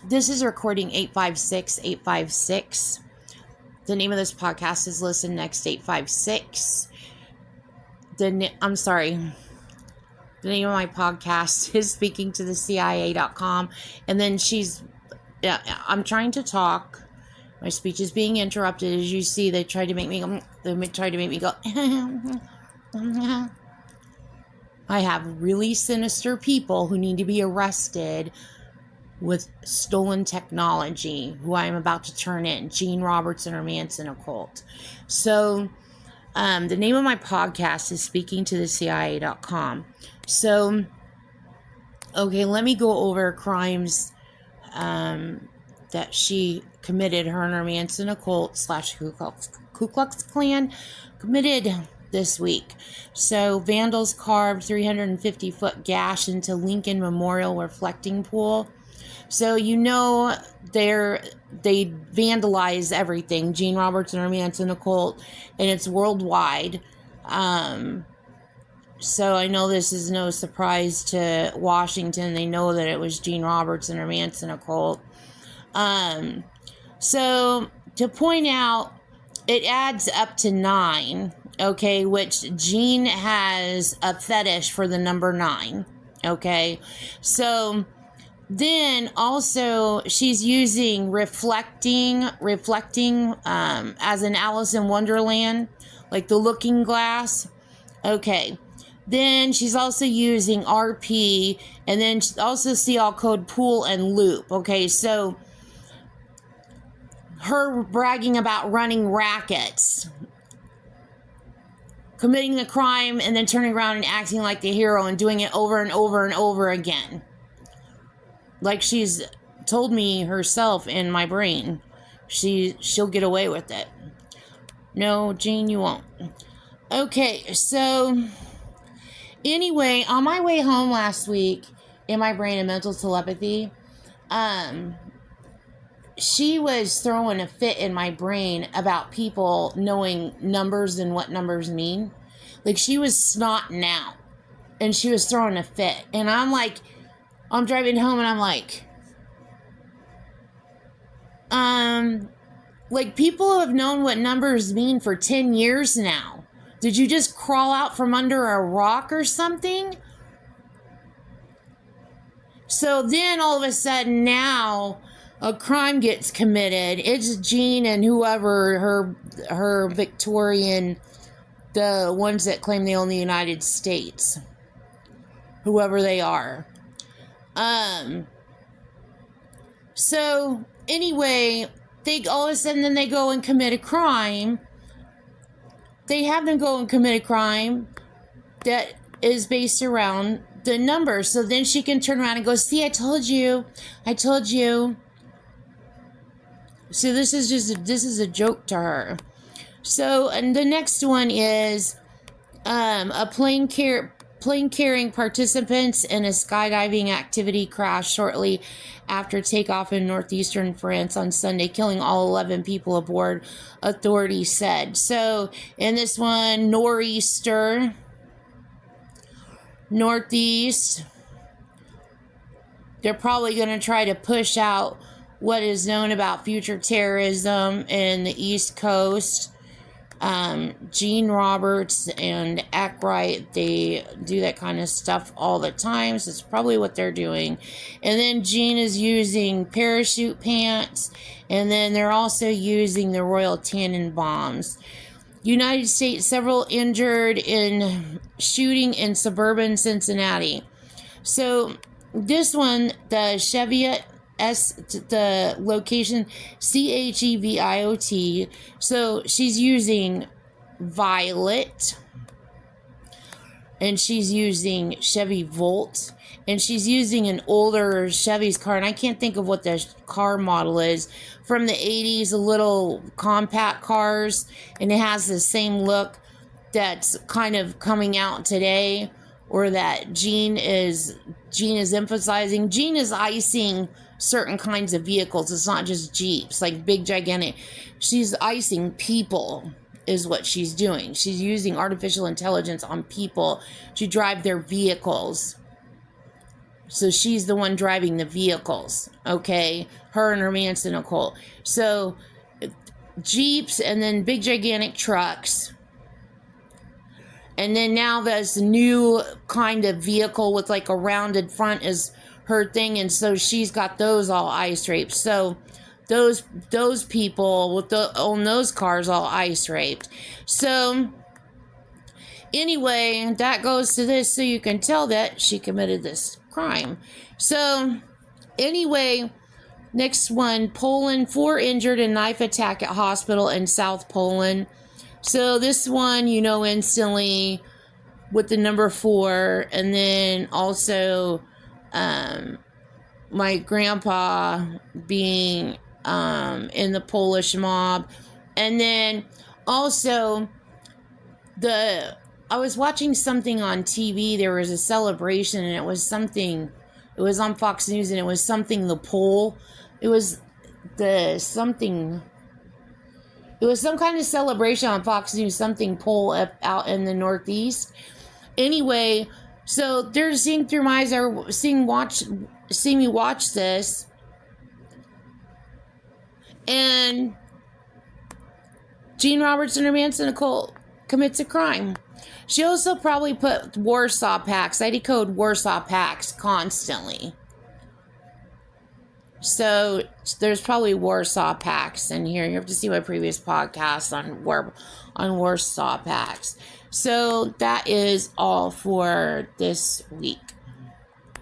This is recording 856. The name of this podcast is Listen Next 856. I'm sorry. The name of my podcast is Speaking to the CIA.com. And then I'm trying to talk. My speech is being interrupted. As you see, they tried to make me go. I have really sinister people who need to be arrested with stolen technology, who I am about to turn in, Gene Roberts and her Manson occult. So, the name of my podcast is Speaking to the CIA.com. So, okay, let me go over crimes that she committed, her and her Manson occult / Ku Klux Klan committed this week. So, vandals carved 350-foot gash into Lincoln Memorial reflecting pool. So, they vandalize everything. Gene Roberts and her Manson occult, and it's worldwide. So I know this is no surprise to Washington. They know that it was Gene Roberts and her Manson occult. So to point out, it adds up to 9, okay, which Gene has a fetish for the number 9, okay? So then also she's using reflecting as in Alice in Wonderland, like the looking glass. Okay. Then she's also using RP, and then also CL code pool and loop. Okay, so her bragging about running rackets, committing the crime, and then turning around and acting like the hero and doing it over and over and over again. Like she's told me herself in my brain, she'll get away with it. No, Gene, you won't. Okay, so anyway, on my way home last week, in my brain and mental telepathy, she was throwing a fit in my brain about people knowing numbers and what numbers mean. Like she was snotting out, and she was throwing a fit, and I'm driving home, and I'm like people have known what numbers mean for 10 years now. Did you just crawl out from under a rock or something? So then all of a sudden now a crime gets committed. It's Gene and whoever her Victorian, the ones that claim they own the United States, whoever they are. So anyway, they all of a sudden then they go and commit a crime. They have them go and commit a crime that is based around the numbers. So then she can turn around and go, see, I told you. So this is a joke to her. So, and the next one is a plane carrying participants in a skydiving activity crashed shortly after takeoff in northeastern France on Sunday, killing all 11 people aboard, authorities said. So in this one, northeast, they're probably going to try to push out what is known about future terrorism in the East Coast. Gene Roberts and Ackright, they do that kind of stuff all the time, so it's probably what they're doing. And then Gene is using parachute pants, and then they're also using the Royal Tannenbaums. United States, several injured in shooting in suburban Cincinnati. So this one, the Cheviot, the location Cheviot. So she's using Violet, and she's using Chevy Volt, and she's using an older Chevy's car, and I can't think of what the car model is, from the 80s, the little compact cars, and it has the same look that's kind of coming out today, or that Gene is emphasizing. Gene is icing certain kinds of vehicles. It's not just Jeeps, like big, gigantic. She's icing people is what she's doing. She's using artificial intelligence on people to drive their vehicles. So she's the one driving the vehicles, okay? Her and her Manson occult. So Jeeps and then big gigantic trucks. And then now there's a new kind of vehicle with like a rounded front is her thing. And so she's got those all ice raped. So those people with own those cars all ice raped. So anyway, that goes to this, so you can tell that she committed this crime. So anyway, next one, Poland, 4 injured in knife attack at hospital in South Poland. So this one, you know, instantly with the number 4, and then also my grandpa being in the Polish mob. And then also I was watching something on TV. There was a celebration, and it was on Fox News, and it was something the pole. It was some kind of celebration on Fox News, something pole out in the Northeast. Anyway, so they're seeing through my eyes, they're seeing me watch this, and Gene Robertson or Manson occult commits a crime. She also probably put Warsaw Pacts. I decode Warsaw Pacts constantly. So there's probably Warsaw Pacts in here. You have to see my previous podcast on Warsaw Pacts. So that is all for this week.